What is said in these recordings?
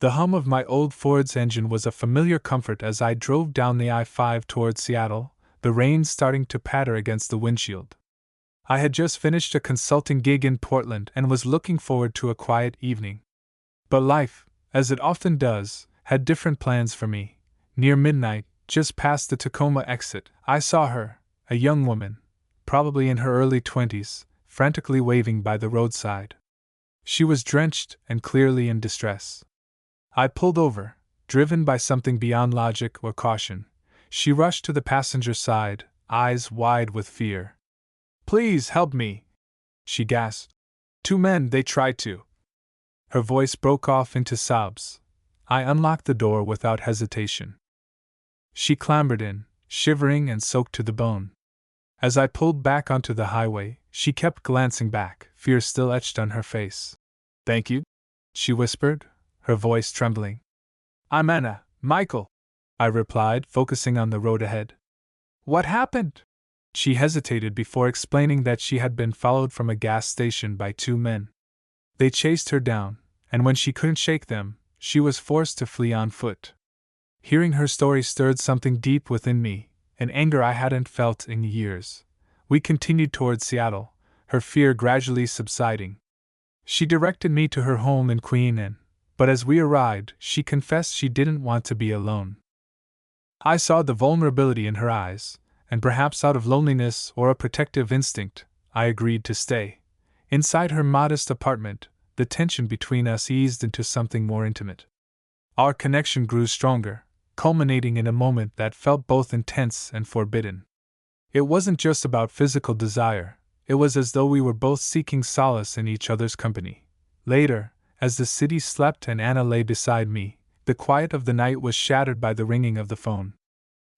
The hum of my old Ford's engine was a familiar comfort as I drove down the I-5 towards Seattle, the rain starting to patter against the windshield. I had just finished a consulting gig in Portland and was looking forward to a quiet evening. But life, as it often does, had different plans for me. Near midnight, just past the Tacoma exit, I saw her, a young woman, probably in her early 20s, frantically waving by the roadside. She was drenched and clearly in distress. I pulled over, driven by something beyond logic or caution. She rushed to the passenger side, eyes wide with fear. "Please help me," she gasped. "Two men, they tried to." Her voice broke off into sobs. I unlocked the door without hesitation. She clambered in, shivering and soaked to the bone. As I pulled back onto the highway, she kept glancing back, fear still etched on her face. "Thank you," she whispered, her voice trembling. "I'm Anna, Michael," I replied, focusing on the road ahead. "What happened?" She hesitated before explaining that she had been followed from a gas station by two men. They chased her down, and when she couldn't shake them, she was forced to flee on foot. Hearing her story stirred something deep within me, an anger I hadn't felt in years. We continued toward Seattle, her fear gradually subsiding. She directed me to her home in Queen Anne, but as we arrived, she confessed she didn't want to be alone. I saw the vulnerability in her eyes, and perhaps out of loneliness or a protective instinct, I agreed to stay. Inside her modest apartment, the tension between us eased into something more intimate. Our connection grew stronger, culminating in a moment that felt both intense and forbidden. It wasn't just about physical desire, it was as though we were both seeking solace in each other's company. Later, as the city slept and Anna lay beside me, the quiet of the night was shattered by the ringing of the phone.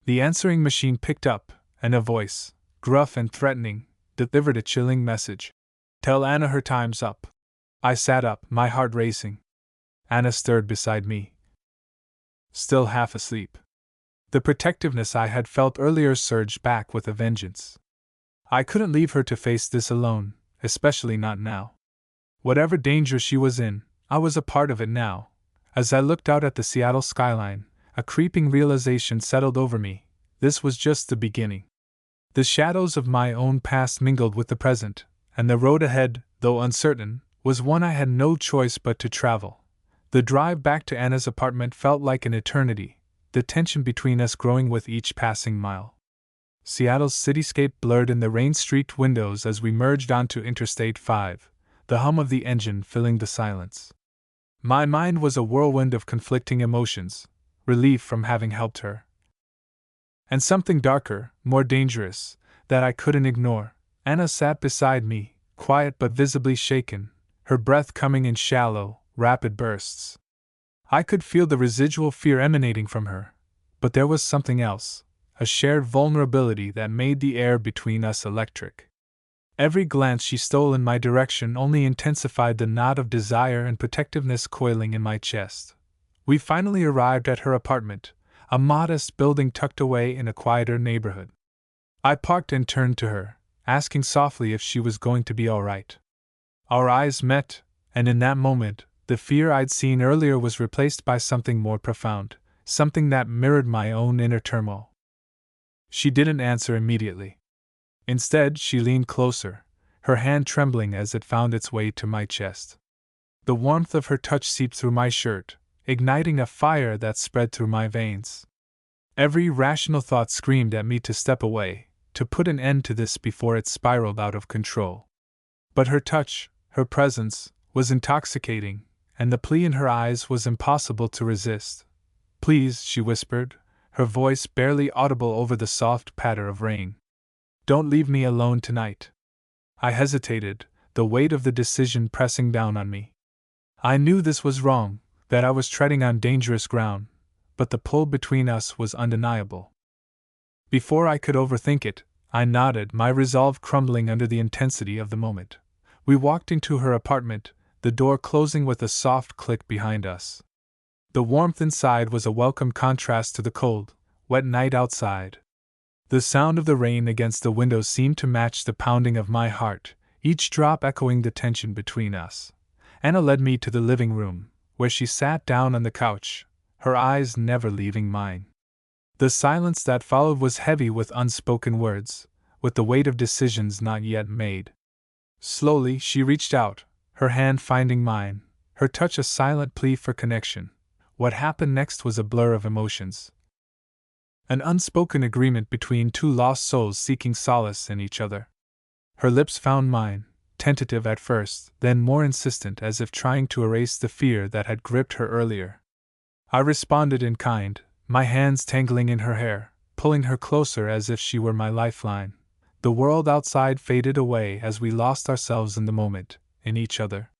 The answering machine picked up, and a voice, gruff and threatening, delivered a chilling message. "Tell Anna her time's up." I sat up, my heart racing. Anna stirred beside me, still half asleep. The protectiveness I had felt earlier surged back with a vengeance. I couldn't leave her to face this alone, especially not now. Whatever danger she was in, I was a part of it now. As I looked out at the Seattle skyline, a creeping realization settled over me. This was just the beginning. The shadows of my own past mingled with the present, and the road ahead, though uncertain, was one I had no choice but to travel. The drive back to Anna's apartment felt like an eternity, the tension between us growing with each passing mile. Seattle's cityscape blurred in the rain-streaked windows as we merged onto Interstate 5, the hum of the engine filling the silence. My mind was a whirlwind of conflicting emotions, relief from having helped her, and something darker, more dangerous, that I couldn't ignore. Anna sat beside me, quiet but visibly shaken, her breath coming in shallow, rapid bursts. I could feel the residual fear emanating from her, but there was something else, a shared vulnerability that made the air between us electric. Every glance she stole in my direction only intensified the knot of desire and protectiveness coiling in my chest. We finally arrived at her apartment, a modest building tucked away in a quieter neighborhood. I parked and turned to her, asking softly if she was going to be all right. Our eyes met, and in that moment, the fear I'd seen earlier was replaced by something more profound, something that mirrored my own inner turmoil. She didn't answer immediately. Instead, she leaned closer, her hand trembling as it found its way to my chest. The warmth of her touch seeped through my shirt, igniting a fire that spread through my veins. Every rational thought screamed at me to step away, to put an end to this before it spiraled out of control. But her touch, her presence, was intoxicating, and the plea in her eyes was impossible to resist. "Please," she whispered, her voice barely audible over the soft patter of rain. "Don't leave me alone tonight." I hesitated, the weight of the decision pressing down on me. I knew this was wrong, that I was treading on dangerous ground, but the pull between us was undeniable. Before I could overthink it, I nodded, my resolve crumbling under the intensity of the moment. We walked into her apartment, the door closing with a soft click behind us. The warmth inside was a welcome contrast to the cold, wet night outside. The sound of the rain against the windows seemed to match the pounding of my heart, each drop echoing the tension between us. Anna led me to the living room, where she sat down on the couch, her eyes never leaving mine. The silence that followed was heavy with unspoken words, with the weight of decisions not yet made. Slowly she reached out, her hand finding mine, her touch a silent plea for connection. What happened next was a blur of emotions. An unspoken agreement between two lost souls seeking solace in each other. Her lips found mine, tentative at first, then more insistent, as if trying to erase the fear that had gripped her earlier. I responded in kind, my hands tangling in her hair, pulling her closer as if she were my lifeline. The world outside faded away as we lost ourselves in the moment, in each other.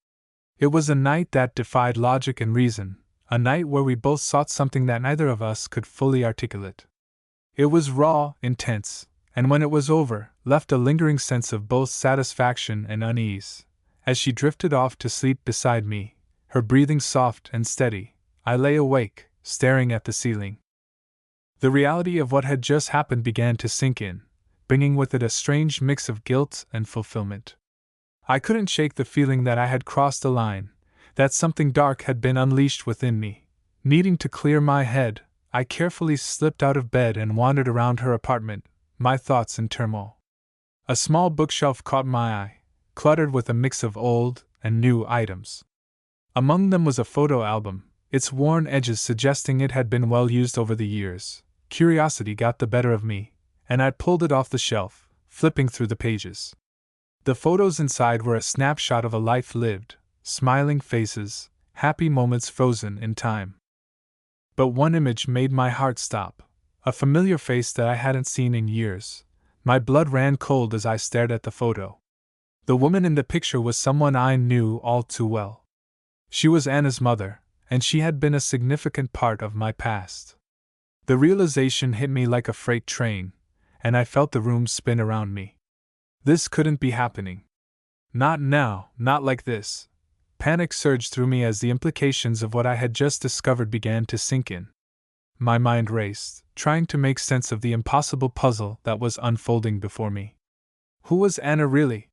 It was a night that defied logic and reason, a night where we both sought something that neither of us could fully articulate. It was raw, intense, and when it was over, left a lingering sense of both satisfaction and unease. As she drifted off to sleep beside me, her breathing soft and steady, I lay awake, staring at the ceiling. The reality of what had just happened began to sink in, bringing with it a strange mix of guilt and fulfillment. I couldn't shake the feeling that I had crossed a line, that something dark had been unleashed within me. Needing to clear my head, I carefully slipped out of bed and wandered around her apartment, my thoughts in turmoil. A small bookshelf caught my eye, cluttered with a mix of old and new items. Among them was a photo album, its worn edges suggesting it had been well used over the years. Curiosity got the better of me, and I pulled it off the shelf, flipping through the pages. The photos inside were a snapshot of a life lived, smiling faces, happy moments frozen in time. But one image made my heart stop, a familiar face that I hadn't seen in years. My blood ran cold as I stared at the photo. The woman in the picture was someone I knew all too well. She was Anna's mother, and she had been a significant part of my past. The realization hit me like a freight train, and I felt the room spin around me. This couldn't be happening. Not now, not like this. Panic surged through me as the implications of what I had just discovered began to sink in. My mind raced, trying to make sense of the impossible puzzle that was unfolding before me. Who was Anna really?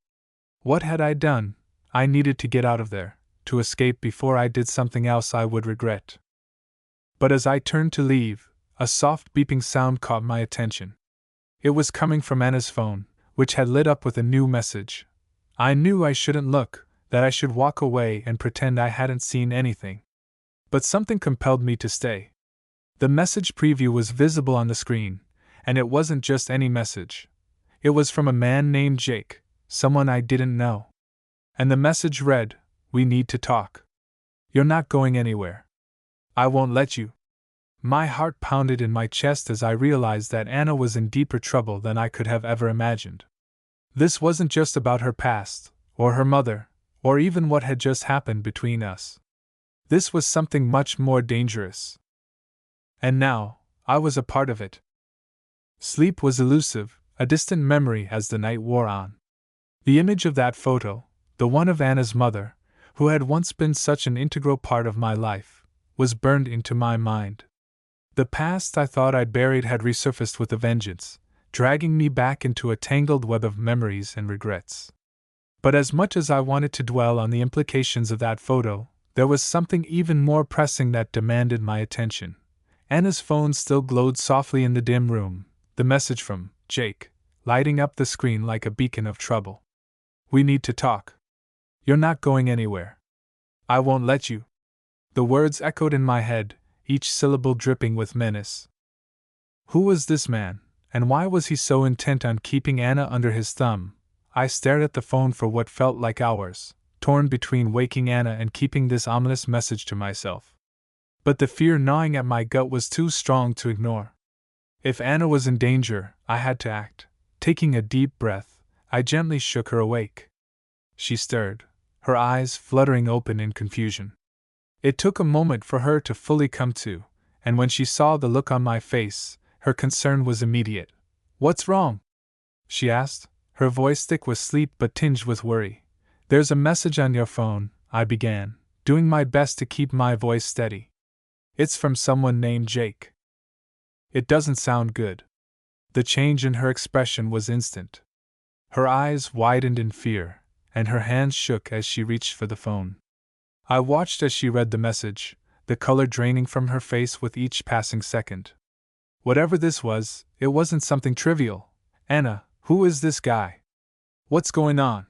What had I done? I needed to get out of there, to escape before I did something else I would regret. But as I turned to leave, a soft beeping sound caught my attention. It was coming from Anna's phone, which had lit up with a new message. I knew I shouldn't look, that I should walk away and pretend I hadn't seen anything. But something compelled me to stay. The message preview was visible on the screen, and it wasn't just any message. It was from a man named Jake, someone I didn't know. And the message read, "We need to talk. You're not going anywhere. I won't let you." My heart pounded in my chest as I realized that Anna was in deeper trouble than I could have ever imagined. This wasn't just about her past, or her mother, or even what had just happened between us. This was something much more dangerous. And now, I was a part of it. Sleep was elusive, a distant memory as the night wore on. The image of that photo, the one of Anna's mother, who had once been such an integral part of my life, was burned into my mind. The past I thought I'd buried had resurfaced with a vengeance, dragging me back into a tangled web of memories and regrets. But as much as I wanted to dwell on the implications of that photo, there was something even more pressing that demanded my attention. Anna's phone still glowed softly in the dim room, the message from Jake, lighting up the screen like a beacon of trouble. "We need to talk. You're not going anywhere. I won't let you." The words echoed in my head, each syllable dripping with menace. Who was this man, and why was he so intent on keeping Anna under his thumb? I stared at the phone for what felt like hours, torn between waking Anna and keeping this ominous message to myself. But the fear gnawing at my gut was too strong to ignore. If Anna was in danger, I had to act. Taking a deep breath, I gently shook her awake. She stirred, her eyes fluttering open in confusion. It took a moment for her to fully come to, and when she saw the look on my face, her concern was immediate. "What's wrong?" she asked, her voice thick with sleep but tinged with worry. "There's a message on your phone," I began, doing my best to keep my voice steady. "It's from someone named Jake." It doesn't sound good. The change in her expression was instant. Her eyes widened in fear, and her hands shook as she reached for the phone. I watched as she read the message, the color draining from her face with each passing second. Whatever this was, it wasn't something trivial. Anna, who is this guy? What's going on?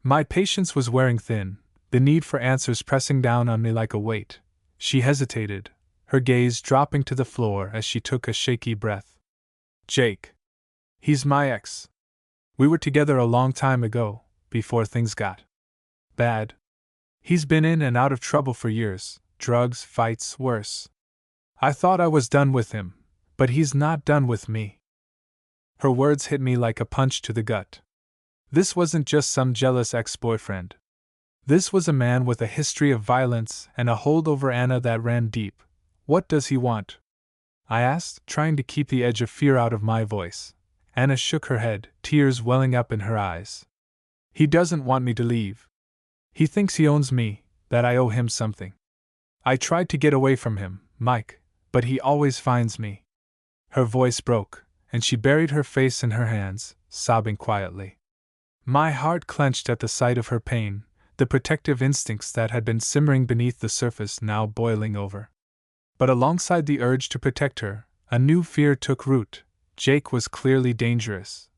My patience was wearing thin, the need for answers pressing down on me like a weight. She hesitated, her gaze dropping to the floor as she took a shaky breath. Jake. He's my ex. We were together a long time ago, before things got bad. He's been in and out of trouble for years, drugs, fights, worse. I thought I was done with him, but he's not done with me. Her words hit me like a punch to the gut. This wasn't just some jealous ex-boyfriend. This was a man with a history of violence and a hold over Anna that ran deep. What does he want? I asked, trying to keep the edge of fear out of my voice. Anna shook her head, tears welling up in her eyes. He doesn't want me to leave. He thinks he owns me, that I owe him something. I tried to get away from him, Mike, but he always finds me. Her voice broke, and she buried her face in her hands, sobbing quietly. My heart clenched at the sight of her pain, the protective instincts that had been simmering beneath the surface now boiling over. But alongside the urge to protect her, a new fear took root. Jake was clearly dangerous.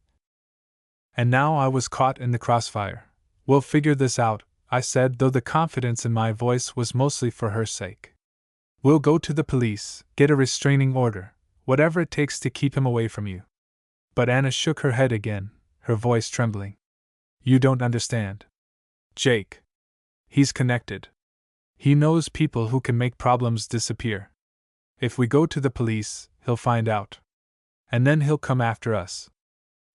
And now I was caught in the crossfire. We'll figure this out, I said, though the confidence in my voice was mostly for her sake. We'll go to the police, get a restraining order, whatever it takes to keep him away from you. But Anna shook her head again, her voice trembling. You don't understand. Jake. He's connected. He knows people who can make problems disappear. If we go to the police, he'll find out. And then he'll come after us.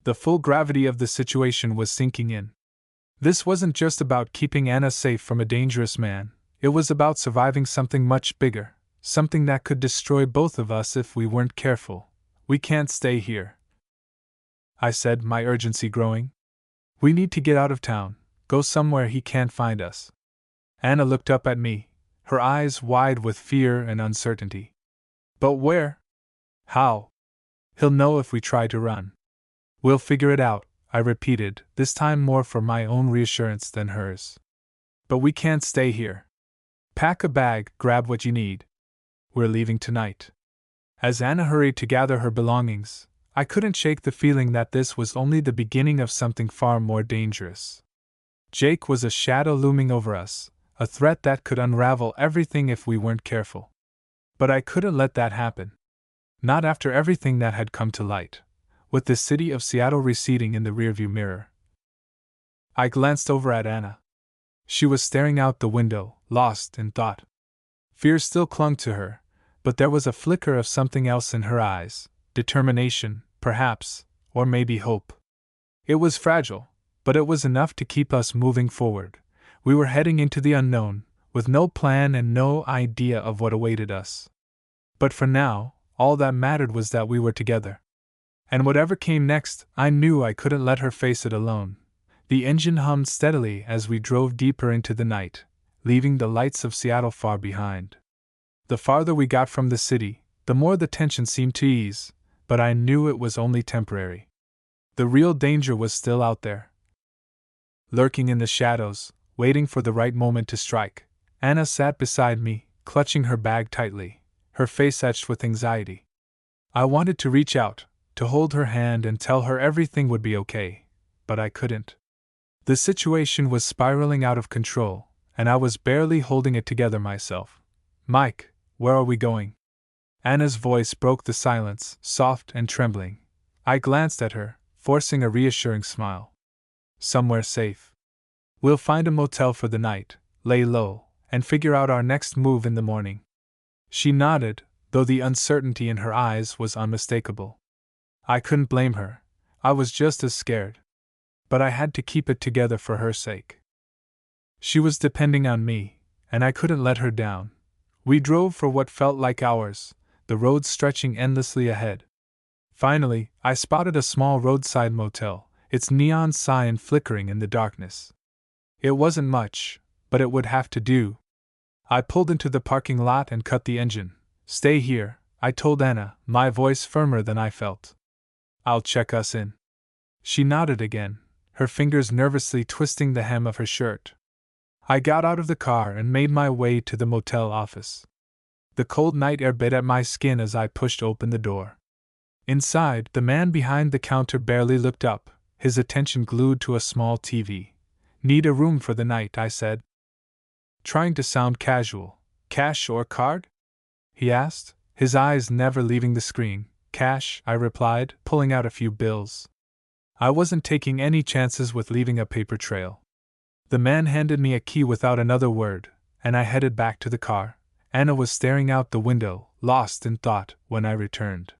The full gravity of the situation was sinking in. This wasn't just about keeping Anna safe from a dangerous man, it was about surviving something much bigger, something that could destroy both of us if we weren't careful. We can't stay here, I said, my urgency growing. We need to get out of town, go somewhere he can't find us. Anna looked up at me, her eyes wide with fear and uncertainty. But where? How? He'll know if we try to run. We'll figure it out, I repeated, this time more for my own reassurance than hers. But we can't stay here. Pack a bag, grab what you need. We're leaving tonight. As Anna hurried to gather her belongings, I couldn't shake the feeling that this was only the beginning of something far more dangerous. Jake was a shadow looming over us, a threat that could unravel everything if we weren't careful. But I couldn't let that happen. Not after everything that had come to light, with the city of Seattle receding in the rearview mirror. I glanced over at Anna. She was staring out the window, lost in thought. Fear still clung to her, but there was a flicker of something else in her eyes, determination, perhaps, or maybe hope. It was fragile, but it was enough to keep us moving forward. We were heading into the unknown, with no plan and no idea of what awaited us. But for now, all that mattered was that we were together. And whatever came next, I knew I couldn't let her face it alone. The engine hummed steadily as we drove deeper into the night, leaving the lights of Seattle far behind. The farther we got from the city, the more the tension seemed to ease, but I knew it was only temporary. The real danger was still out there. Lurking in the shadows, waiting for the right moment to strike, Anna sat beside me, clutching her bag tightly, her face etched with anxiety. I wanted to reach out, to hold her hand and tell her everything would be okay, but I couldn't. The situation was spiraling out of control, and I was barely holding it together myself. Mike, where are we going? Anna's voice broke the silence, soft and trembling. I glanced at her, forcing a reassuring smile. Somewhere safe. We'll find a motel for the night, lay low, and figure out our next move in the morning. She nodded, though the uncertainty in her eyes was unmistakable. I couldn't blame her. I was just as scared. But I had to keep it together for her sake. She was depending on me, and I couldn't let her down. We drove for what felt like hours, the road stretching endlessly ahead. Finally, I spotted a small roadside motel, its neon sign flickering in the darkness. It wasn't much, but it would have to do. I pulled into the parking lot and cut the engine. Stay here, I told Anna, my voice firmer than I felt. I'll check us in. She nodded again, her fingers nervously twisting the hem of her shirt. I got out of the car and made my way to the motel office. The cold night air bit at my skin as I pushed open the door. Inside, the man behind the counter barely looked up, his attention glued to a small TV. "Need a room for the night," I said, trying to sound casual. "Cash or card?" he asked, his eyes never leaving the screen. "Cash," I replied, pulling out a few bills. I wasn't taking any chances with leaving a paper trail. The man handed me a key without another word, and I headed back to the car. Anna was staring out the window, lost in thought, when I returned.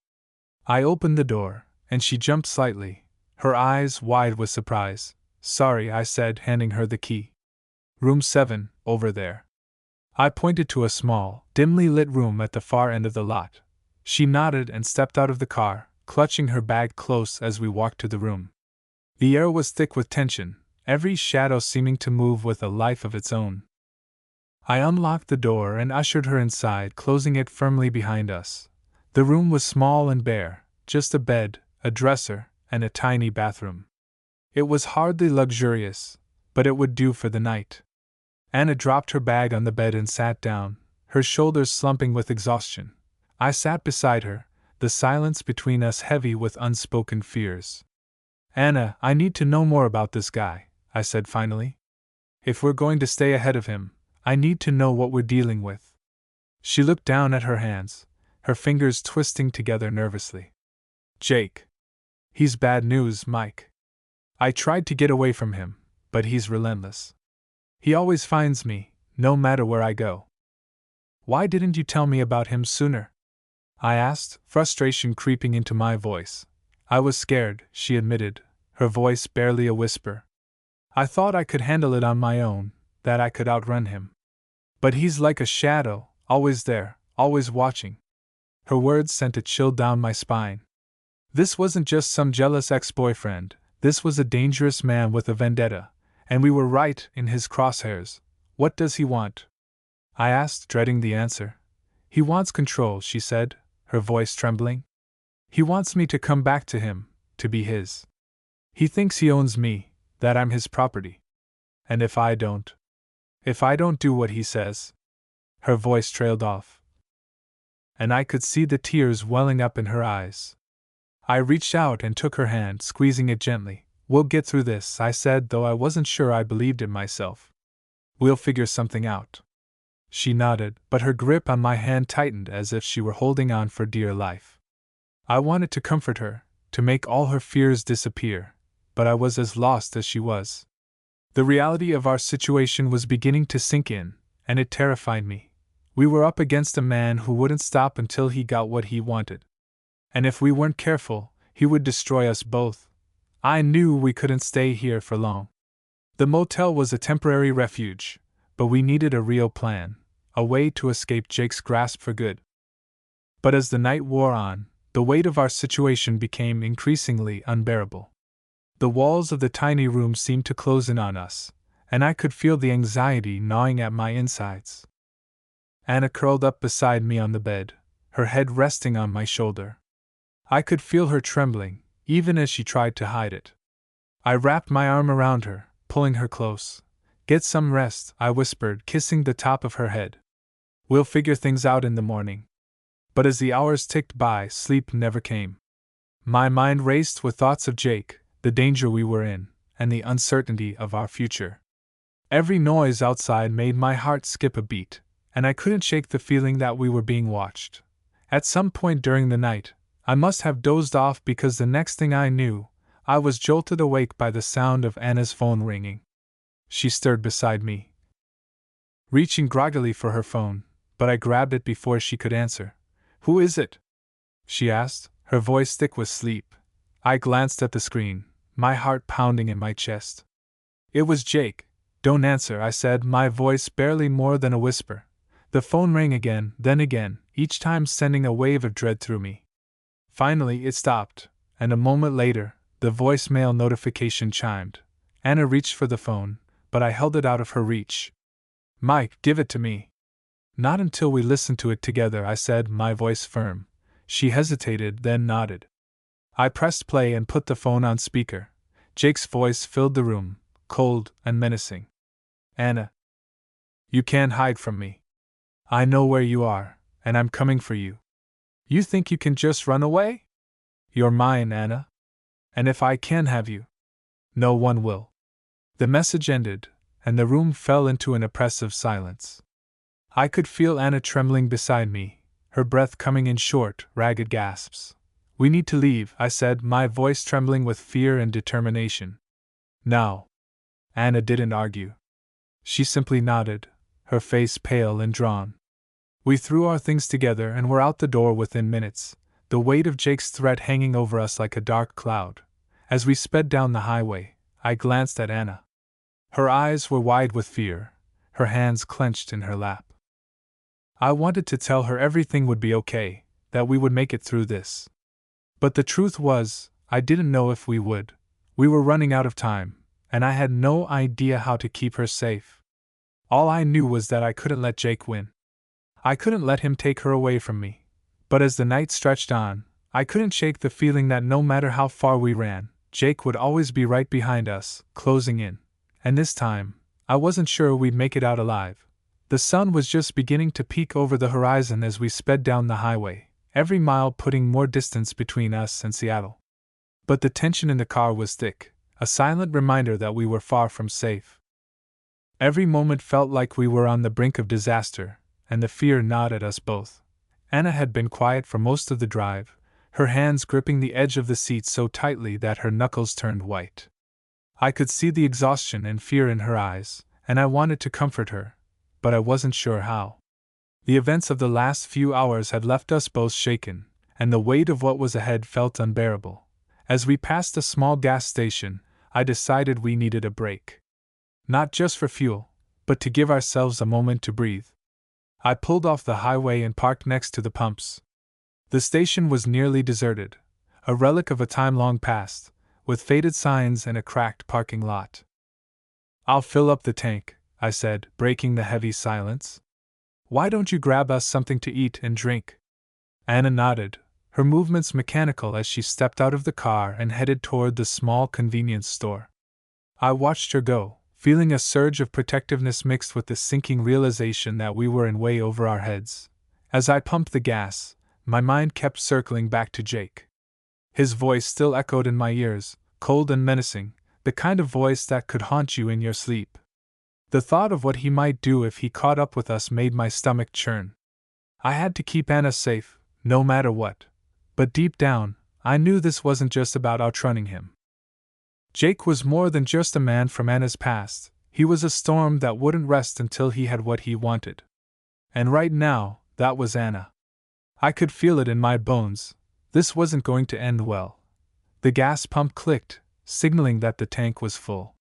I opened the door, and she jumped slightly, her eyes wide with surprise. "Sorry," I said, handing her the key. "Room 7, over there." I pointed to a small, dimly lit room at the far end of the lot. She nodded and stepped out of the car, clutching her bag close as we walked to the room. The air was thick with tension, every shadow seeming to move with a life of its own. I unlocked the door and ushered her inside, closing it firmly behind us. The room was small and bare, just a bed, a dresser, and a tiny bathroom. It was hardly luxurious, but it would do for the night. Anna dropped her bag on the bed and sat down, her shoulders slumping with exhaustion. I sat beside her, the silence between us heavy with unspoken fears. "Anna, I need to know more about this guy," I said finally. "If we're going to stay ahead of him, I need to know what we're dealing with." She looked down at her hands, her fingers twisting together nervously. "Jake. He's bad news, Mike. I tried to get away from him, but he's relentless. He always finds me, no matter where I go." "Why didn't you tell me about him sooner?" I asked, frustration creeping into my voice. "I was scared," she admitted, her voice barely a whisper. "I thought I could handle it on my own, that I could outrun him. But he's like a shadow, always there, always watching." Her words sent a chill down my spine. This wasn't just some jealous ex-boyfriend, this was a dangerous man with a vendetta, and we were right in his crosshairs. "What does he want?" I asked, dreading the answer. "He wants control," she said, her voice trembling. "He wants me to come back to him, to be his. He thinks he owns me, that I'm his property. And if I don't do what he says..." Her voice trailed off, and I could see the tears welling up in her eyes. I reached out and took her hand, squeezing it gently. "We'll get through this," I said, though I wasn't sure I believed it myself. "We'll figure something out." She nodded, but her grip on my hand tightened as if she were holding on for dear life. I wanted to comfort her, to make all her fears disappear, but I was as lost as she was. The reality of our situation was beginning to sink in, and it terrified me. We were up against a man who wouldn't stop until he got what he wanted. And if we weren't careful, he would destroy us both. I knew we couldn't stay here for long. The motel was a temporary refuge, but we needed a real plan, a way to escape Jake's grasp for good. But as the night wore on, the weight of our situation became increasingly unbearable. The walls of the tiny room seemed to close in on us, and I could feel the anxiety gnawing at my insides. Anna curled up beside me on the bed, her head resting on my shoulder. I could feel her trembling, even as she tried to hide it. I wrapped my arm around her, pulling her close. "Get some rest," I whispered, kissing the top of her head. "We'll figure things out in the morning." But as the hours ticked by, sleep never came. My mind raced with thoughts of Jake, the danger we were in, and the uncertainty of our future. Every noise outside made my heart skip a beat, and I couldn't shake the feeling that we were being watched. At some point during the night, I must have dozed off because the next thing I knew, I was jolted awake by the sound of Anna's phone ringing. She stirred beside me, reaching groggily for her phone, but I grabbed it before she could answer. "Who is it?" she asked, her voice thick with sleep. I glanced at the screen, my heart pounding in my chest. It was Jake. "Don't answer," I said, my voice barely more than a whisper. The phone rang again, then again, each time sending a wave of dread through me. Finally, it stopped, and a moment later, the voicemail notification chimed. Anna reached for the phone, but I held it out of her reach. "Mike, give it to me." "Not until we listen to it together," I said, my voice firm. She hesitated, then nodded. I pressed play and put the phone on speaker. Jake's voice filled the room, cold and menacing. "Anna, You can't hide from me. I know where you are, and I'm coming for you. You think you can just run away? You're mine, Anna. And if I can have you, no one will. The message ended, and the room fell into an oppressive silence. I could feel Anna trembling beside me, her breath coming in short, ragged gasps. We need to leave, I said, my voice trembling with fear and determination. Now. Anna didn't argue. She simply nodded, her face pale and drawn. We threw our things together and were out the door within minutes, the weight of Jake's threat hanging over us like a dark cloud. As we sped down the highway, I glanced at Anna. Her eyes were wide with fear, her hands clenched in her lap. I wanted to tell her everything would be okay, that we would make it through this. But the truth was, I didn't know if we would. We were running out of time, and I had no idea how to keep her safe. All I knew was that I couldn't let Jake win. I couldn't let him take her away from me. But as the night stretched on, I couldn't shake the feeling that no matter how far we ran, Jake would always be right behind us, closing in. And this time, I wasn't sure we'd make it out alive. The sun was just beginning to peek over the horizon as we sped down the highway, every mile putting more distance between us and Seattle. But the tension in the car was thick, a silent reminder that we were far from safe. Every moment felt like we were on the brink of disaster, and the fear gnawed at us both. Anna had been quiet for most of the drive, her hands gripping the edge of the seat so tightly that her knuckles turned white. I could see the exhaustion and fear in her eyes, and I wanted to comfort her, but I wasn't sure how. The events of the last few hours had left us both shaken, and the weight of what was ahead felt unbearable. As we passed a small gas station, I decided we needed a break. Not just for fuel, but to give ourselves a moment to breathe. I pulled off the highway and parked next to the pumps. The station was nearly deserted, a relic of a time long past, with faded signs and a cracked parking lot. I'll fill up the tank, I said, breaking the heavy silence. Why don't you grab us something to eat and drink? Anna nodded, her movements mechanical as she stepped out of the car and headed toward the small convenience store. I watched her go, feeling a surge of protectiveness mixed with the sinking realization that we were in way over our heads. As I pumped the gas, my mind kept circling back to Jake. His voice still echoed in my ears, cold and menacing, the kind of voice that could haunt you in your sleep. The thought of what he might do if he caught up with us made my stomach churn. I had to keep Anna safe, no matter what. But deep down, I knew this wasn't just about outrunning him. Jake was more than just a man from Anna's past, he was a storm that wouldn't rest until he had what he wanted. And right now, that was Anna. I could feel it in my bones. This wasn't going to end well. The gas pump clicked, signaling that the tank was full.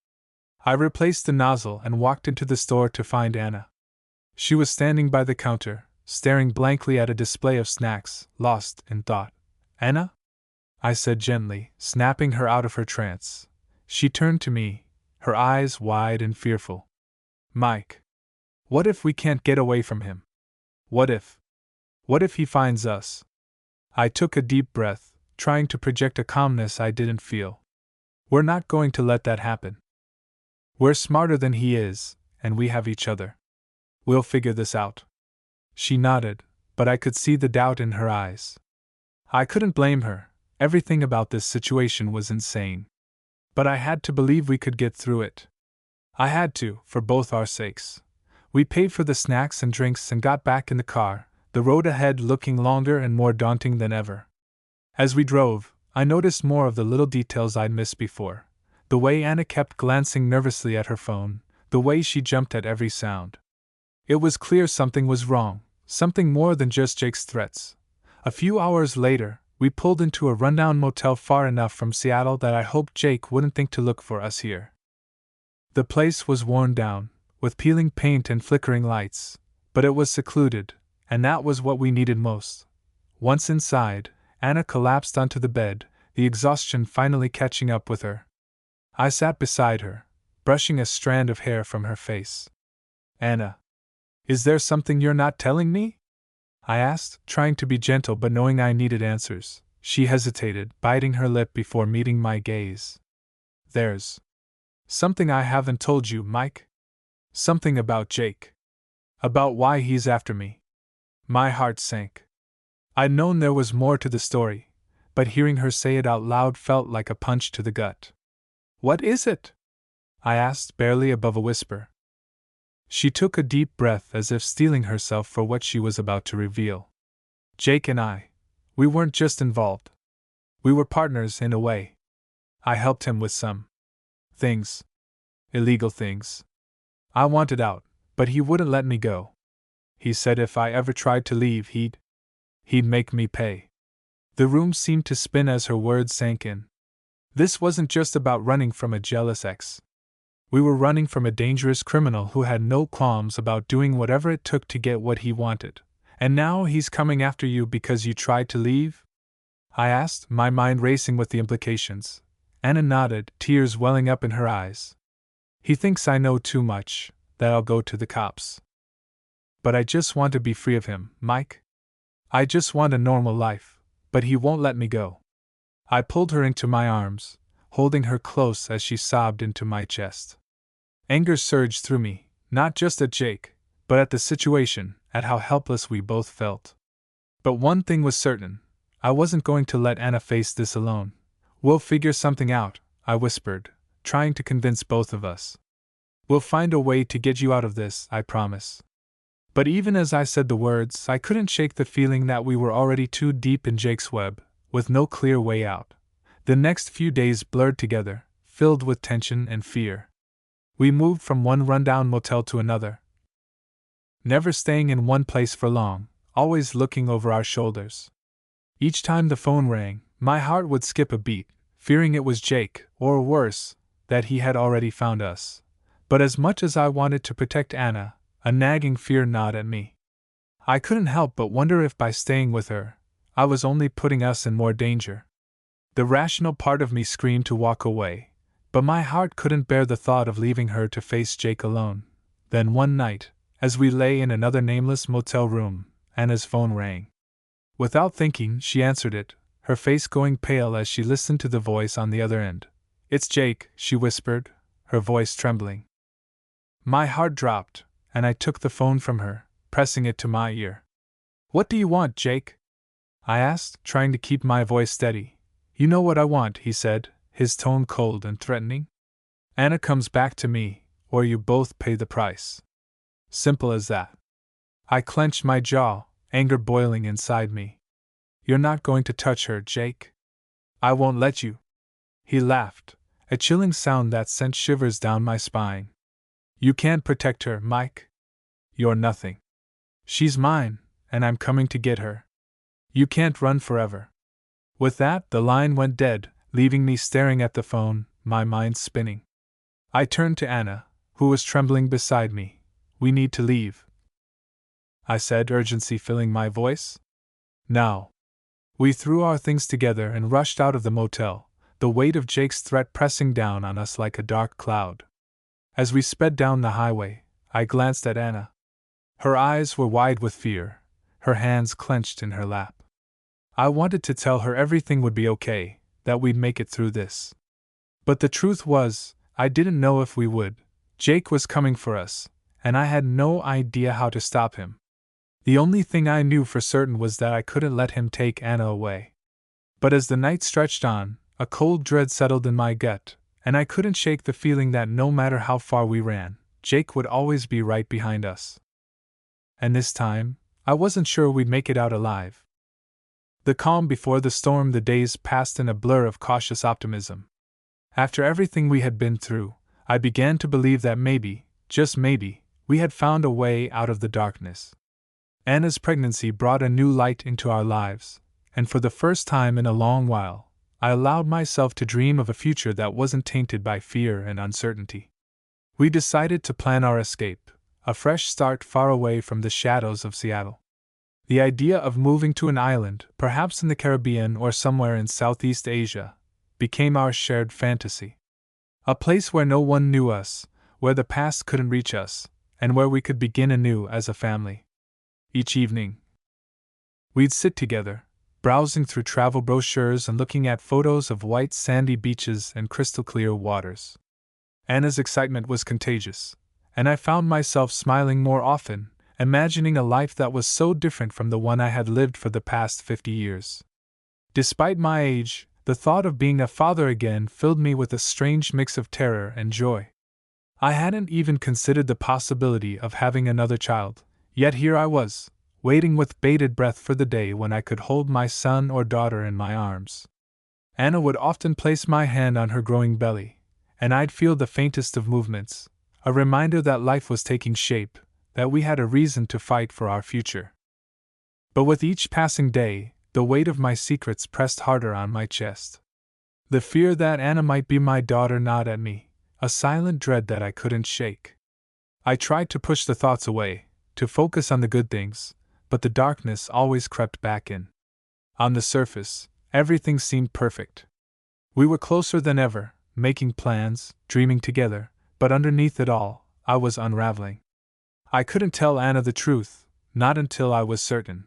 I replaced the nozzle and walked into the store to find Anna. She was standing by the counter, staring blankly at a display of snacks, lost in thought. Anna? I said gently, snapping her out of her trance. She turned to me, her eyes wide and fearful. Mike. What if we can't get away from him? What if he finds us? I took a deep breath, trying to project a calmness I didn't feel. We're not going to let that happen. We're smarter than he is, and we have each other. We'll figure this out. She nodded, but I could see the doubt in her eyes. I couldn't blame her, everything about this situation was insane. But I had to believe we could get through it. I had to, for both our sakes. We paid for the snacks and drinks and got back in the car, the road ahead looking longer and more daunting than ever. As we drove, I noticed more of the little details I'd missed before. The way Anna kept glancing nervously at her phone, the way she jumped at every sound. It was clear something was wrong, something more than just Jake's threats. A few hours later, we pulled into a rundown motel far enough from Seattle that I hoped Jake wouldn't think to look for us here. The place was worn down, with peeling paint and flickering lights, but it was secluded, and that was what we needed most. Once inside, Anna collapsed onto the bed, the exhaustion finally catching up with her. I sat beside her, brushing a strand of hair from her face. Anna, is there something you're not telling me? I asked, trying to be gentle but knowing I needed answers. She hesitated, biting her lip before meeting my gaze. There's something I haven't told you, Mike. Something about Jake. About why he's after me. My heart sank. I'd known there was more to the story, but hearing her say it out loud felt like a punch to the gut. What is it? I asked, barely above a whisper. She took a deep breath as if steeling herself for what she was about to reveal. Jake and I, we weren't just involved. We were partners in a way. I helped him with some things. Illegal things. I wanted out, but he wouldn't let me go. He said if I ever tried to leave, he'd make me pay. The room seemed to spin as her words sank in. This wasn't just about running from a jealous ex. We were running from a dangerous criminal who had no qualms about doing whatever it took to get what he wanted. And now he's coming after you because you tried to leave? I asked, my mind racing with the implications. Anna nodded, tears welling up in her eyes. He thinks I know too much, that I'll go to the cops. But I just want to be free of him, Mike. I just want a normal life, but he won't let me go. I pulled her into my arms, holding her close as she sobbed into my chest. Anger surged through me, not just at Jake, but at the situation, at how helpless we both felt. But one thing was certain, I wasn't going to let Anna face this alone. We'll figure something out, I whispered, trying to convince both of us. We'll find a way to get you out of this, I promise. But even as I said the words, I couldn't shake the feeling that we were already too deep in Jake's web, with no clear way out. The next few days blurred together, filled with tension and fear. We moved from one rundown motel to another, never staying in one place for long, always looking over our shoulders. Each time the phone rang, my heart would skip a beat, fearing it was Jake, or worse, that he had already found us. But as much as I wanted to protect Anna, a nagging fear gnawed at me. I couldn't help but wonder if by staying with her, I was only putting us in more danger. The rational part of me screamed to walk away, but my heart couldn't bear the thought of leaving her to face Jake alone. Then one night, as we lay in another nameless motel room, Anna's phone rang. Without thinking, she answered it, her face going pale as she listened to the voice on the other end. It's Jake, she whispered, her voice trembling. My heart dropped, and I took the phone from her, pressing it to my ear. What do you want, Jake? I asked, trying to keep my voice steady. You know what I want, he said, his tone cold and threatening. Anna comes back to me, or you both pay the price. Simple as that. I clenched my jaw, anger boiling inside me. You're not going to touch her, Jake. I won't let you. He laughed, a chilling sound that sent shivers down my spine. You can't protect her, Mike. You're nothing. She's mine, and I'm coming to get her. You can't run forever. With that, the line went dead, leaving me staring at the phone, my mind spinning. I turned to Anna, who was trembling beside me. We need to leave, I said, urgency filling my voice. Now. We threw our things together and rushed out of the motel, the weight of Jake's threat pressing down on us like a dark cloud. As we sped down the highway, I glanced at Anna. Her eyes were wide with fear, her hands clenched in her lap. I wanted to tell her everything would be okay, that we'd make it through this. But the truth was, I didn't know if we would. Jake was coming for us, and I had no idea how to stop him. The only thing I knew for certain was that I couldn't let him take Anna away. But as the night stretched on, a cold dread settled in my gut, and I couldn't shake the feeling that no matter how far we ran, Jake would always be right behind us. And this time, I wasn't sure we'd make it out alive. The calm before the storm, the days passed in a blur of cautious optimism. After everything we had been through, I began to believe that maybe, just maybe, we had found a way out of the darkness. Anna's pregnancy brought a new light into our lives, and for the first time in a long while, I allowed myself to dream of a future that wasn't tainted by fear and uncertainty. We decided to plan our escape, a fresh start far away from the shadows of Seattle. The idea of moving to an island, perhaps in the Caribbean or somewhere in Southeast Asia, became our shared fantasy. A place where no one knew us, where the past couldn't reach us, and where we could begin anew as a family. Each evening, we'd sit together, browsing through travel brochures and looking at photos of white sandy beaches and crystal-clear waters. Anna's excitement was contagious, and I found myself smiling more often, imagining a life that was so different from the one I had lived for the past 50 years. Despite my age, the thought of being a father again filled me with a strange mix of terror and joy. I hadn't even considered the possibility of having another child, yet here I was, waiting with bated breath for the day when I could hold my son or daughter in my arms. Anna would often place my hand on her growing belly, and I'd feel the faintest of movements, a reminder that life was taking shape, that we had a reason to fight for our future. But with each passing day, the weight of my secrets pressed harder on my chest. The fear that Anna might be my daughter gnawed at me, a silent dread that I couldn't shake. I tried to push the thoughts away, to focus on the good things, but the darkness always crept back in. On the surface, everything seemed perfect. We were closer than ever, making plans, dreaming together, but underneath it all, I was unraveling. I couldn't tell Anna the truth, not until I was certain.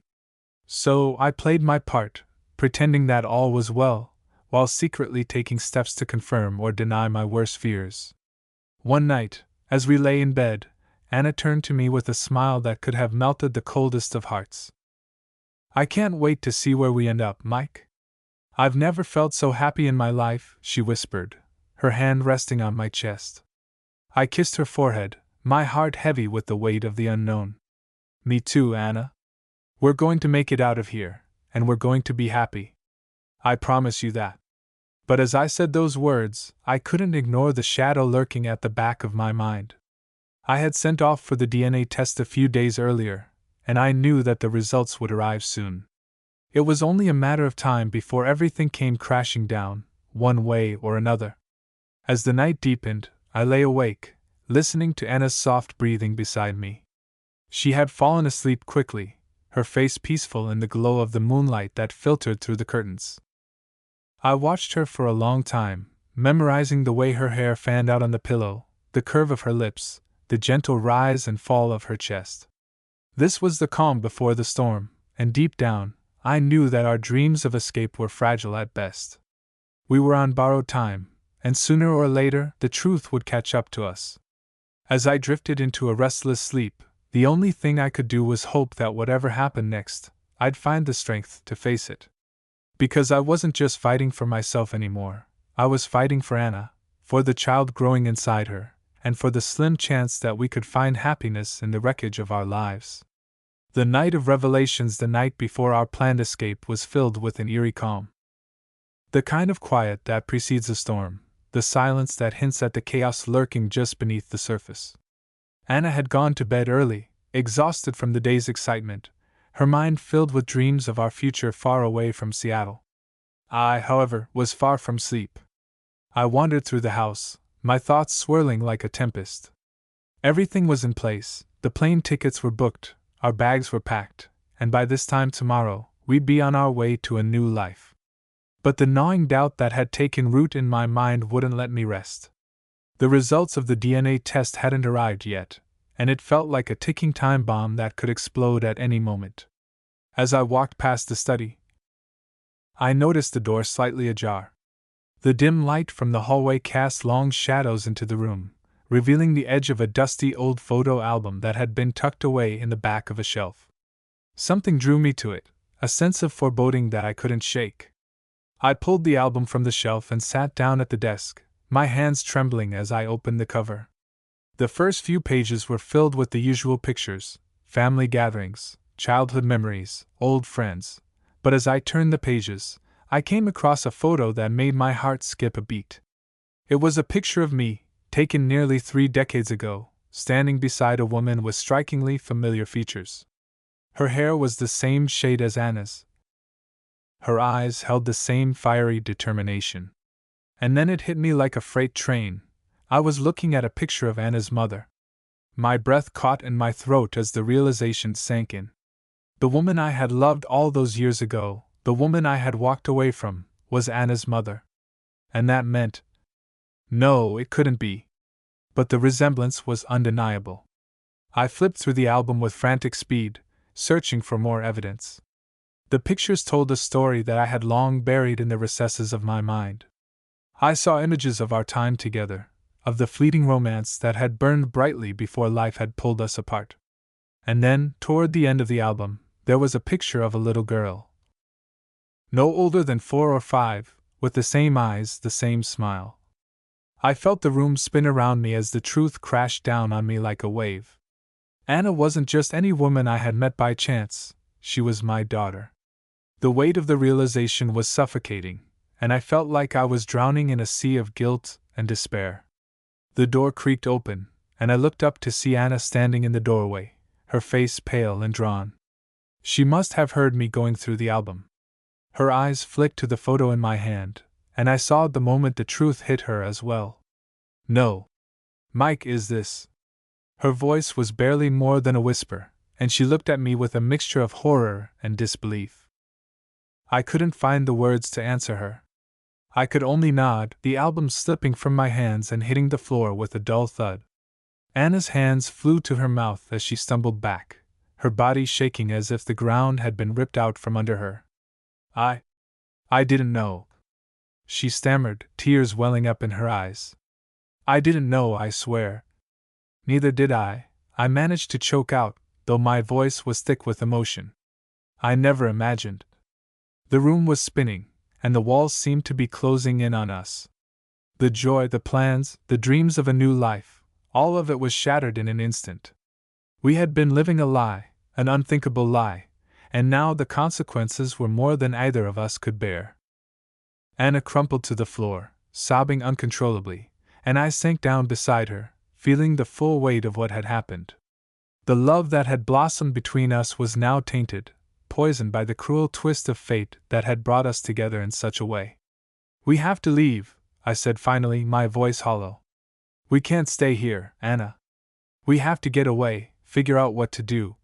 So I played my part, pretending that all was well, while secretly taking steps to confirm or deny my worst fears. One night, as we lay in bed, Anna turned to me with a smile that could have melted the coldest of hearts. "I can't wait to see where we end up, Mike. I've never felt so happy in my life," she whispered, her hand resting on my chest. I kissed her forehead, my heart heavy with the weight of the unknown. "Me too, Anna. We're going to make it out of here, and we're going to be happy. I promise you that." But as I said those words, I couldn't ignore the shadow lurking at the back of my mind. I had sent off for the DNA test a few days earlier, and I knew that the results would arrive soon. It was only a matter of time before everything came crashing down, one way or another. As the night deepened, I lay awake, listening to Anna's soft breathing beside me. She had fallen asleep quickly, her face peaceful in the glow of the moonlight that filtered through the curtains. I watched her for a long time, memorizing the way her hair fanned out on the pillow, the curve of her lips, the gentle rise and fall of her chest. This was the calm before the storm, and deep down, I knew that our dreams of escape were fragile at best. We were on borrowed time, and sooner or later the truth would catch up to us. As I drifted into a restless sleep, the only thing I could do was hope that whatever happened next, I'd find the strength to face it. Because I wasn't just fighting for myself anymore, I was fighting for Anna, for the child growing inside her, and for the slim chance that we could find happiness in the wreckage of our lives. The night of revelations, the night before our planned escape, was filled with an eerie calm. The kind of quiet that precedes a storm, the silence that hints at the chaos lurking just beneath the surface. Anna had gone to bed early, exhausted from the day's excitement, her mind filled with dreams of our future far away from Seattle. I, however, was far from sleep. I wandered through the house, my thoughts swirling like a tempest. Everything was in place, the plane tickets were booked, our bags were packed, and by this time tomorrow, we'd be on our way to a new life. But the gnawing doubt that had taken root in my mind wouldn't let me rest. The results of the DNA test hadn't arrived yet, and it felt like a ticking time bomb that could explode at any moment. As I walked past the study, I noticed the door slightly ajar. The dim light from the hallway cast long shadows into the room, revealing the edge of a dusty old photo album that had been tucked away in the back of a shelf. Something drew me to it, a sense of foreboding that I couldn't shake. I pulled the album from the shelf and sat down at the desk, my hands trembling as I opened the cover. The first few pages were filled with the usual pictures, family gatherings, childhood memories, old friends, but as I turned the pages, I came across a photo that made my heart skip a beat. It was a picture of me, taken nearly 3 decades ago, standing beside a woman with strikingly familiar features. Her hair was the same shade as Anna's. Her eyes held the same fiery determination. And then it hit me like a freight train. I was looking at a picture of Anna's mother. My breath caught in my throat as the realization sank in. The woman I had loved all those years ago, the woman I had walked away from, was Anna's mother. And that meant... No, it couldn't be. But the resemblance was undeniable. I flipped through the album with frantic speed, searching for more evidence. The pictures told a story that I had long buried in the recesses of my mind. I saw images of our time together, of the fleeting romance that had burned brightly before life had pulled us apart. And then, toward the end of the album, there was a picture of a little girl. No older than 4 or 5, with the same eyes, the same smile. I felt the room spin around me as the truth crashed down on me like a wave. Anna wasn't just any woman I had met by chance, she was my daughter. The weight of the realization was suffocating, and I felt like I was drowning in a sea of guilt and despair. The door creaked open, and I looked up to see Anna standing in the doorway, her face pale and drawn. She must have heard me going through the album. Her eyes flicked to the photo in my hand, and I saw the moment the truth hit her as well. No. Mike, is this? Her voice was barely more than a whisper, and she looked at me with a mixture of horror and disbelief. I couldn't find the words to answer her. I could only nod, the album slipping from my hands and hitting the floor with a dull thud. Anna's hands flew to her mouth as she stumbled back, her body shaking as if the ground had been ripped out from under her. I didn't know. She stammered, tears welling up in her eyes. I didn't know, I swear. Neither did I managed to choke out, though my voice was thick with emotion. I never imagined. The room was spinning, and the walls seemed to be closing in on us. The joy, the plans, the dreams of a new life, all of it was shattered in an instant. We had been living a lie, an unthinkable lie, and now the consequences were more than either of us could bear. Anna crumpled to the floor, sobbing uncontrollably, and I sank down beside her, feeling the full weight of what had happened. The love that had blossomed between us was now tainted, poisoned by the cruel twist of fate that had brought us together in such a way. We have to leave, I said finally, my voice hollow. We can't stay here, Anna. We have to get away, figure out what to do.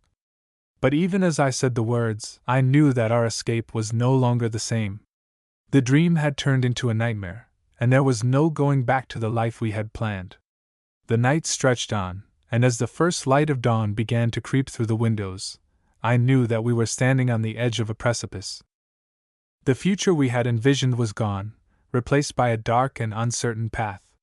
But even as I said the words, I knew that our escape was no longer the same. The dream had turned into a nightmare, and there was no going back to the life we had planned. The night stretched on, and as the first light of dawn began to creep through the windows, I knew that we were standing on the edge of a precipice. The future we had envisioned was gone, replaced by a dark and uncertain path.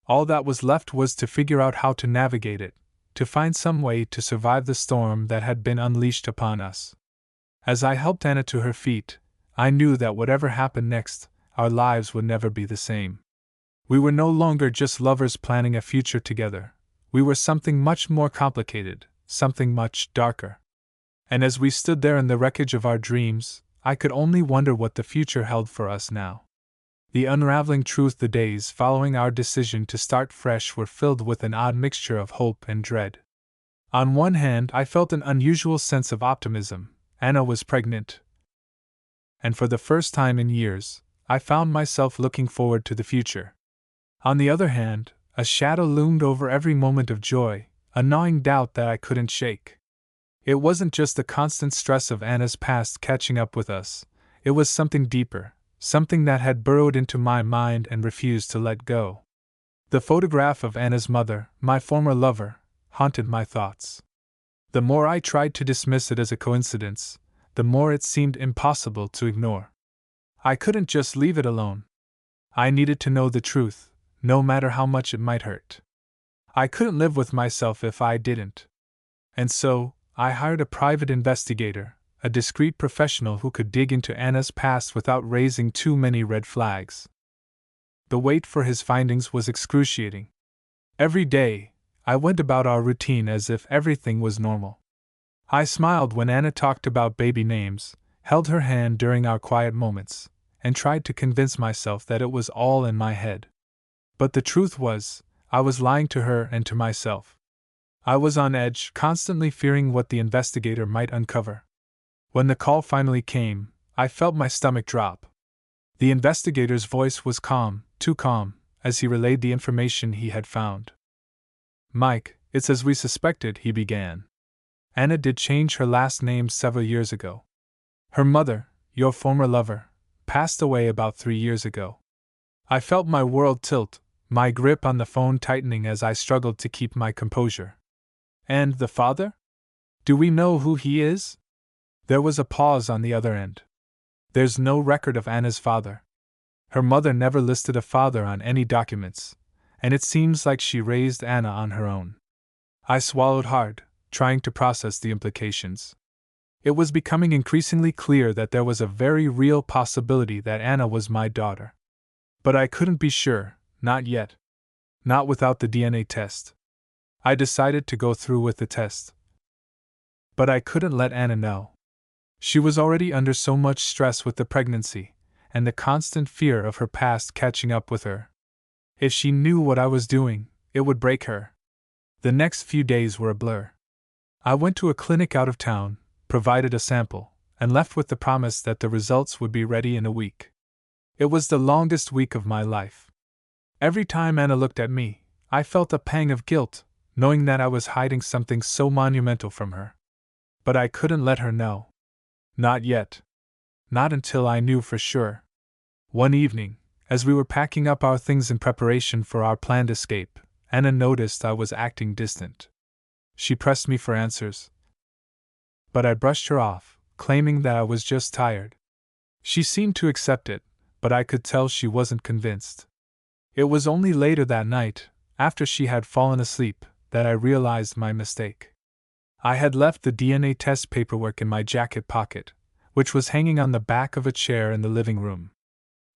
All that was left was to figure out how to navigate it, to find some way to survive the storm that had been unleashed upon us. As I helped Anna to her feet, I knew that whatever happened next, our lives would never be the same. We were no longer just lovers planning a future together. We were something much more complicated, something much darker. And as we stood there in the wreckage of our dreams, I could only wonder what the future held for us now. The unraveling truth, the days following our decision to start fresh were filled with an odd mixture of hope and dread. On one hand, I felt an unusual sense of optimism. Anna was pregnant. And for the first time in years, I found myself looking forward to the future. On the other hand, a shadow loomed over every moment of joy, a gnawing doubt that I couldn't shake. It wasn't just the constant stress of Anna's past catching up with us, it was something deeper, something that had burrowed into my mind and refused to let go. The photograph of Anna's mother, my former lover, haunted my thoughts. The more I tried to dismiss it as a coincidence, the more it seemed impossible to ignore. I couldn't just leave it alone. I needed to know the truth, no matter how much it might hurt. I couldn't live with myself if I didn't. And so, I hired a private investigator, a discreet professional who could dig into Anna's past without raising too many red flags. The wait for his findings was excruciating. Every day, I went about our routine as if everything was normal. I smiled when Anna talked about baby names, held her hand during our quiet moments, and tried to convince myself that it was all in my head. But the truth was, I was lying to her and to myself. I was on edge, constantly fearing what the investigator might uncover. When the call finally came, I felt my stomach drop. The investigator's voice was calm, too calm, as he relayed the information he had found. Mike, it's as we suspected, he began. Anna did change her last name several years ago. Her mother, your former lover, passed away about 3 years ago. I felt my world tilt, my grip on the phone tightening as I struggled to keep my composure. And the father? Do we know who he is? There was a pause on the other end. There's no record of Anna's father. Her mother never listed a father on any documents, and it seems like she raised Anna on her own. I swallowed hard, trying to process the implications. It was becoming increasingly clear that there was a very real possibility that Anna was my daughter. But I couldn't be sure, not yet. Not without the DNA test. I decided to go through with the test. But I couldn't let Anna know. She was already under so much stress with the pregnancy, and the constant fear of her past catching up with her. If she knew what I was doing, it would break her. The next few days were a blur. I went to a clinic out of town, provided a sample, and left with the promise that the results would be ready in a week. It was the longest week of my life. Every time Anna looked at me, I felt a pang of guilt, knowing that I was hiding something so monumental from her. But I couldn't let her know. Not yet. Not until I knew for sure. One evening, as we were packing up our things in preparation for our planned escape, Anna noticed I was acting distant. She pressed me for answers. But I brushed her off, claiming that I was just tired. She seemed to accept it, but I could tell she wasn't convinced. It was only later that night, after she had fallen asleep, that I realized my mistake. I had left the DNA test paperwork in my jacket pocket, which was hanging on the back of a chair in the living room.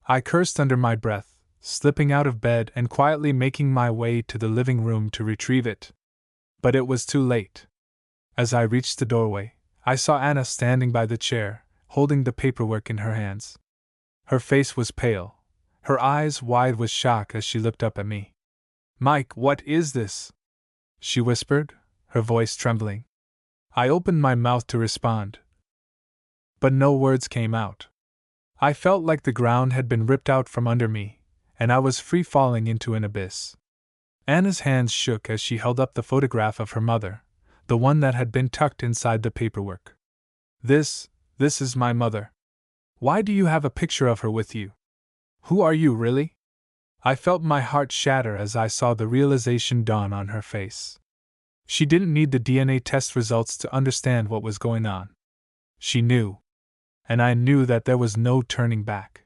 I cursed under my breath, slipping out of bed and quietly making my way to the living room to retrieve it. But it was too late. As I reached the doorway, I saw Anna standing by the chair, holding the paperwork in her hands. Her face was pale, her eyes wide with shock as she looked up at me. "Mike, what is this?" she whispered, her voice trembling. I opened my mouth to respond, but no words came out. I felt like the ground had been ripped out from under me, and I was free falling into an abyss. Anna's hands shook as she held up the photograph of her mother, the one that had been tucked inside the paperwork. This is my mother. Why do you have a picture of her with you? Who are you, really?" I felt my heart shatter as I saw the realization dawn on her face. She didn't need the DNA test results to understand what was going on. She knew. And I knew that there was no turning back.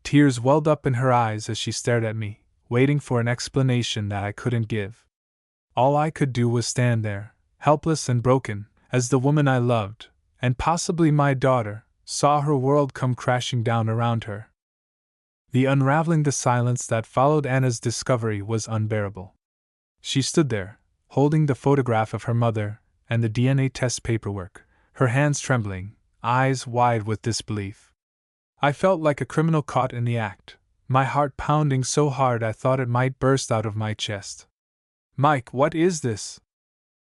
Tears welled up in her eyes as she stared at me, waiting for an explanation that I couldn't give. All I could do was stand there, helpless and broken, as the woman I loved, and possibly my daughter, saw her world come crashing down around her. The unraveling the silence that followed Anna's discovery was unbearable. She stood there, holding the photograph of her mother and the DNA test paperwork, her hands trembling, eyes wide with disbelief. I felt like a criminal caught in the act, my heart pounding so hard I thought it might burst out of my chest. "Mike, what is this?"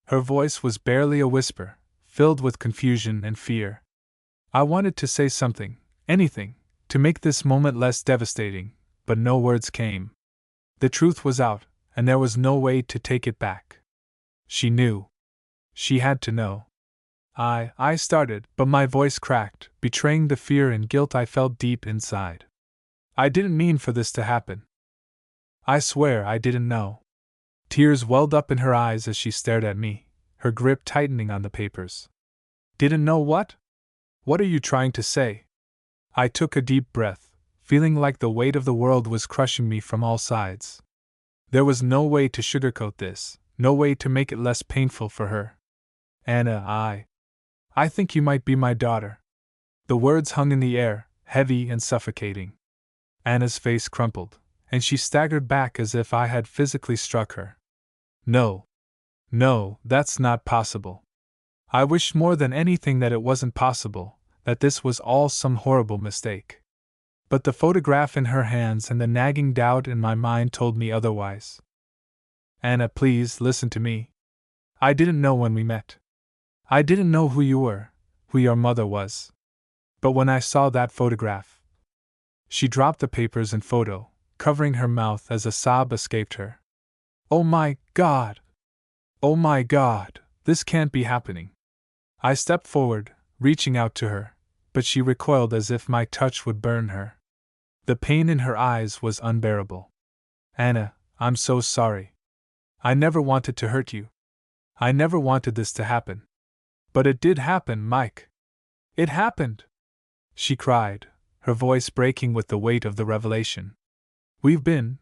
Her voice was barely a whisper, filled with confusion and fear. I wanted to say something, anything, to make this moment less devastating, but no words came. The truth was out, and there was no way to take it back. She knew. She had to know. I started, but my voice cracked, betraying the fear and guilt I felt deep inside. "I didn't mean for this to happen. I swear I didn't know." Tears welled up in her eyes as she stared at me, her grip tightening on the papers. "Didn't know what? What are you trying to say?" I took a deep breath, feeling like the weight of the world was crushing me from all sides. There was no way to sugarcoat this, no way to make it less painful for her. "Anna, I think you might be my daughter." The words hung in the air, heavy and suffocating. Anna's face crumpled, and she staggered back as if I had physically struck her. No, that's not possible." I wished more than anything that it wasn't possible, that this was all some horrible mistake. But the photograph in her hands and the nagging doubt in my mind told me otherwise. "Anna, please listen to me. I didn't know when we met. I didn't know who you were, who your mother was. But when I saw that photograph..." She dropped the papers and photo, covering her mouth as a sob escaped her. "Oh my God! Oh my God! This can't be happening." I stepped forward, reaching out to her, but she recoiled as if my touch would burn her. The pain in her eyes was unbearable. "Anna, I'm so sorry. I never wanted to hurt you. I never wanted this to happen. But it did happen, Mike. It happened!" she cried, her voice breaking with the weight of the revelation. We've been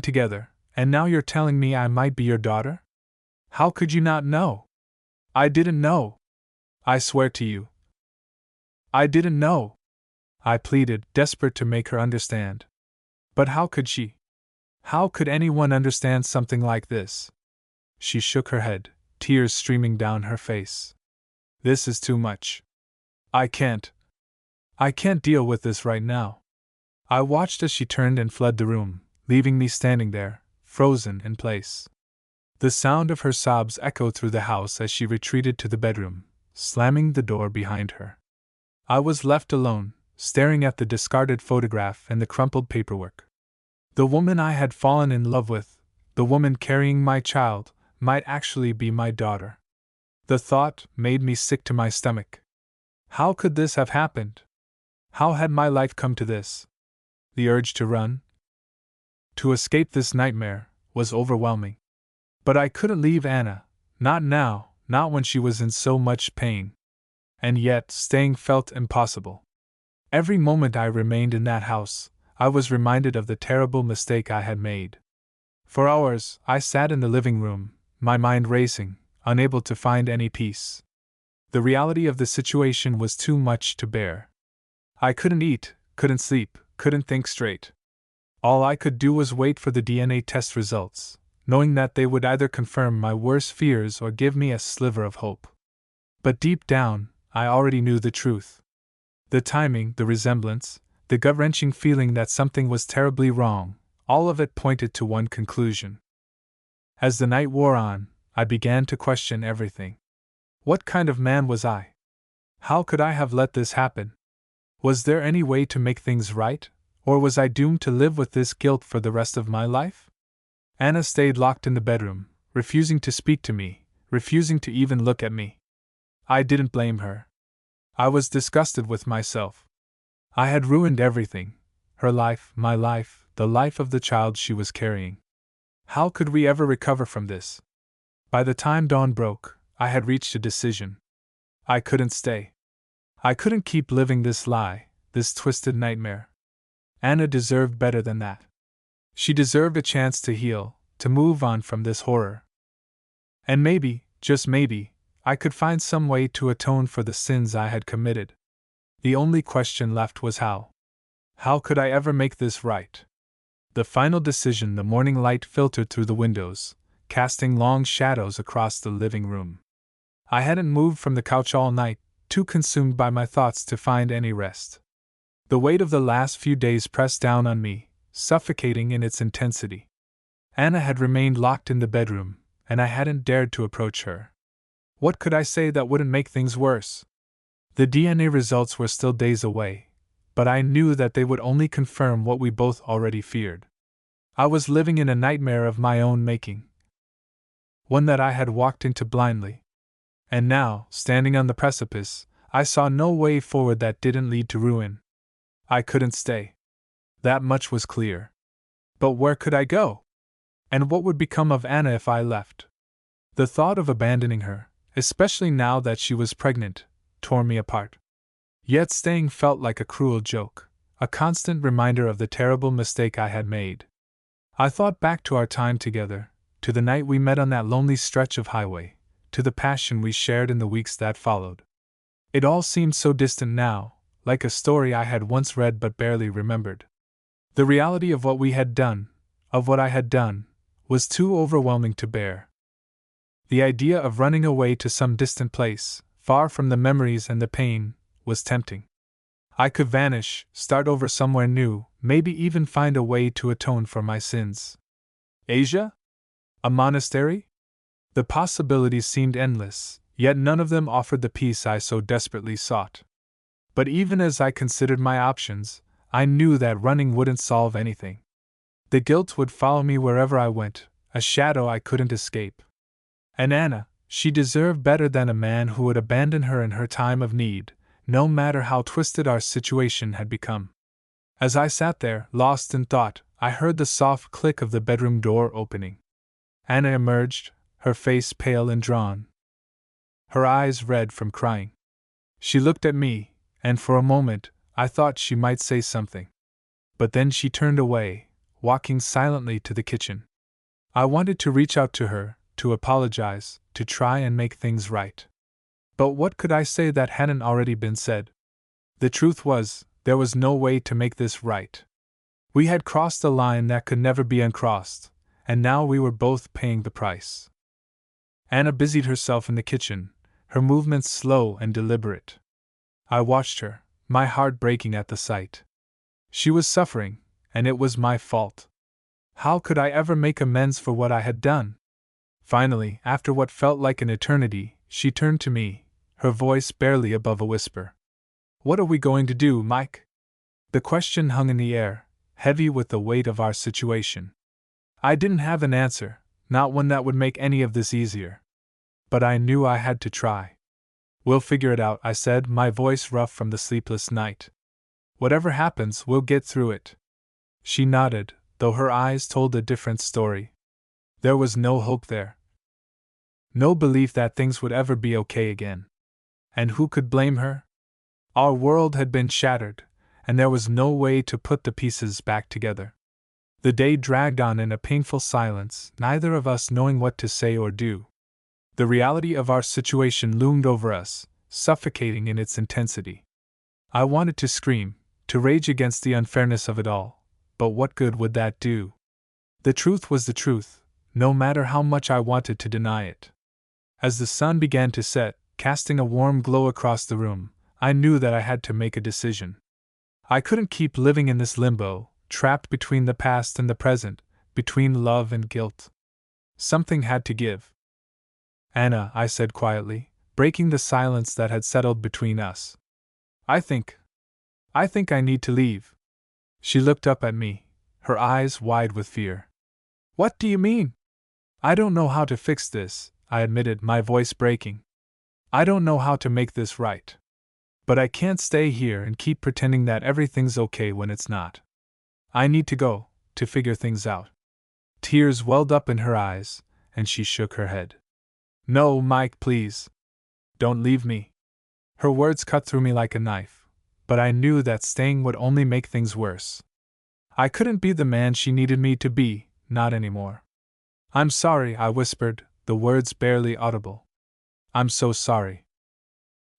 together, and now you're telling me I might be your daughter? How could you not know?" I didn't know. I swear to you. I didn't know. I pleaded, desperate to make her understand. But how could she? How could anyone understand something like this? She shook her head, tears streaming down her face. This is too much. I can't deal with this right now. I watched as she turned and fled the room, leaving me standing there, frozen in place. The sound of her sobs echoed through the house as she retreated to the bedroom, slamming the door behind her. I was left alone, staring at the discarded photograph and the crumpled paperwork. The woman I had fallen in love with, the woman carrying my child, might actually be my daughter. The thought made me sick to my stomach. How could this have happened? How had my life come to this? The urge to run, to escape this nightmare, was overwhelming. But I couldn't leave Anna, not now, not when she was in so much pain. And yet, staying felt impossible. Every moment I remained in that house, I was reminded of the terrible mistake I had made. For hours, I sat in the living room, my mind racing, unable to find any peace. The reality of the situation was too much to bear. I couldn't eat, couldn't sleep, couldn't think straight. All I could do was wait for the DNA test results, knowing that they would either confirm my worst fears or give me a sliver of hope. But deep down, I already knew the truth. The timing, the resemblance, the gut-wrenching feeling that something was terribly wrong, all of it pointed to one conclusion. As the night wore on, I began to question everything. What kind of man was I? How could I have let this happen? Was there any way to make things right, or was I doomed to live with this guilt for the rest of my life? Anna stayed locked in the bedroom, refusing to speak to me, refusing to even look at me. I didn't blame her. I was disgusted with myself. I had ruined everything: her life, my life, the life of the child she was carrying. How could we ever recover from this? By the time dawn broke, I had reached a decision. I couldn't stay. I couldn't keep living this lie, this twisted nightmare. Anna deserved better than that. She deserved a chance to heal, to move on from this horror. And maybe, just maybe, I could find some way to atone for the sins I had committed. The only question left was how. How could I ever make this right? The final decision: the morning light filtered through the windows, casting long shadows across the living room. I hadn't moved from the couch all night, too consumed by my thoughts to find any rest. The weight of the last few days pressed down on me, suffocating in its intensity. Anna had remained locked in the bedroom, and I hadn't dared to approach her. What could I say that wouldn't make things worse? The DNA results were still days away, but I knew that they would only confirm what we both already feared. I was living in a nightmare of my own making, one that I had walked into blindly. And now, standing on the precipice, I saw no way forward that didn't lead to ruin. I couldn't stay. That much was clear. But where could I go? And what would become of Anna if I left? The thought of abandoning her, especially now that she was pregnant, tore me apart. Yet staying felt like a cruel joke, a constant reminder of the terrible mistake I had made. I thought back to our time together, to the night we met on that lonely stretch of highway, to the passion we shared in the weeks that followed. It all seemed so distant now, like a story I had once read but barely remembered. The reality of what we had done, of what I had done, was too overwhelming to bear. The idea of running away to some distant place, far from the memories and the pain, was tempting. I could vanish, start over somewhere new, maybe even find a way to atone for my sins. Asia? A monastery? The possibilities seemed endless, yet none of them offered the peace I so desperately sought. But even as I considered my options, I knew that running wouldn't solve anything. The guilt would follow me wherever I went, a shadow I couldn't escape. And Anna, she deserved better than a man who would abandon her in her time of need, no matter how twisted our situation had become. As I sat there, lost in thought, I heard the soft click of the bedroom door opening. Anna emerged, her face pale and drawn, her eyes red from crying. She looked at me, and for a moment, I thought she might say something. But then she turned away, walking silently to the kitchen. I wanted to reach out to her, to apologize, to try and make things right. But what could I say that hadn't already been said? The truth was, there was no way to make this right. We had crossed a line that could never be uncrossed, and now we were both paying the price. Anna busied herself in the kitchen, her movements slow and deliberate. I watched her, my heart breaking at the sight. She was suffering, and it was my fault. How could I ever make amends for what I had done? Finally, after what felt like an eternity, she turned to me, her voice barely above a whisper. "What are we going to do, Mike?" The question hung in the air, heavy with the weight of our situation. I didn't have an answer, not one that would make any of this easier. But I knew I had to try. "We'll figure it out," I said, my voice rough from the sleepless night. "Whatever happens, we'll get through it." She nodded, though her eyes told a different story. There was no hope there. No belief that things would ever be okay again. And who could blame her? Our world had been shattered, and there was no way to put the pieces back together. The day dragged on in a painful silence, neither of us knowing what to say or do. The reality of our situation loomed over us, suffocating in its intensity. I wanted to scream, to rage against the unfairness of it all, but what good would that do? The truth was the truth, no matter how much I wanted to deny it. As the sun began to set, casting a warm glow across the room, I knew that I had to make a decision. I couldn't keep living in this limbo, trapped between the past and the present, between love and guilt. Something had to give. "Anna," I said quietly, breaking the silence that had settled between us. I think I need to leave." She looked up at me, her eyes wide with fear. "What do you mean?" "I don't know how to fix this," I admitted, my voice breaking. "I don't know how to make this right. But I can't stay here and keep pretending that everything's okay when it's not. I need to go, to figure things out." Tears welled up in her eyes, and she shook her head. "No, Mike, please. Don't leave me." Her words cut through me like a knife, but I knew that staying would only make things worse. I couldn't be the man she needed me to be, not anymore. "I'm sorry," I whispered, the words barely audible. "I'm so sorry."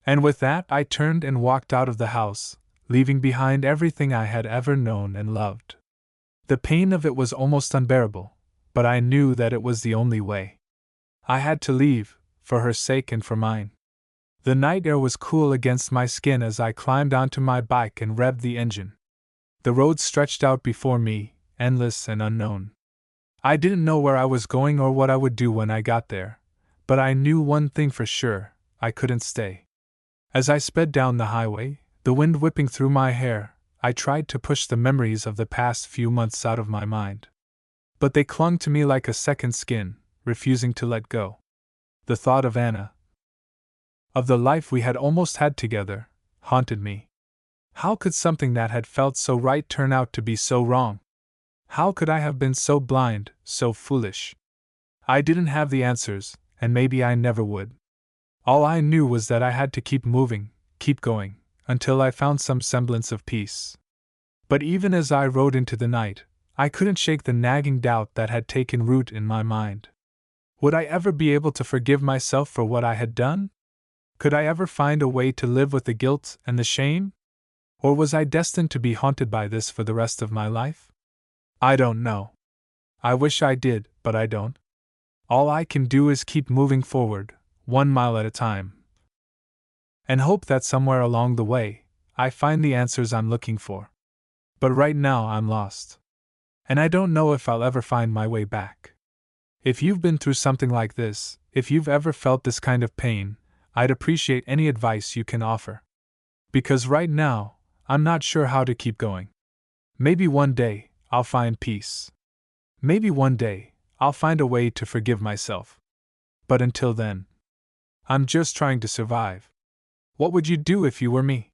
And with that, I turned and walked out of the house, leaving behind everything I had ever known and loved. The pain of it was almost unbearable, but I knew that it was the only way. I had to leave, for her sake and for mine. The night air was cool against my skin as I climbed onto my bike and revved the engine. The road stretched out before me, endless and unknown. I didn't know where I was going or what I would do when I got there, but I knew one thing for sure: I couldn't stay. As I sped down the highway, the wind whipping through my hair, I tried to push the memories of the past few months out of my mind. But they clung to me like a second skin, refusing to let go. The thought of Anna, of the life we had almost had together, haunted me. How could something that had felt so right turn out to be so wrong? How could I have been so blind, so foolish? I didn't have the answers, and maybe I never would. All I knew was that I had to keep moving, keep going, until I found some semblance of peace. But even as I rode into the night, I couldn't shake the nagging doubt that had taken root in my mind. Would I ever be able to forgive myself for what I had done? Could I ever find a way to live with the guilt and the shame? Or was I destined to be haunted by this for the rest of my life? I don't know. I wish I did, but I don't. All I can do is keep moving forward, 1 mile at a time, and hope that somewhere along the way, I find the answers I'm looking for. But right now I'm lost. And I don't know if I'll ever find my way back. If you've been through something like this, if you've ever felt this kind of pain, I'd appreciate any advice you can offer. Because right now, I'm not sure how to keep going. Maybe one day, I'll find peace. Maybe one day, I'll find a way to forgive myself. But until then, I'm just trying to survive. What would you do if you were me?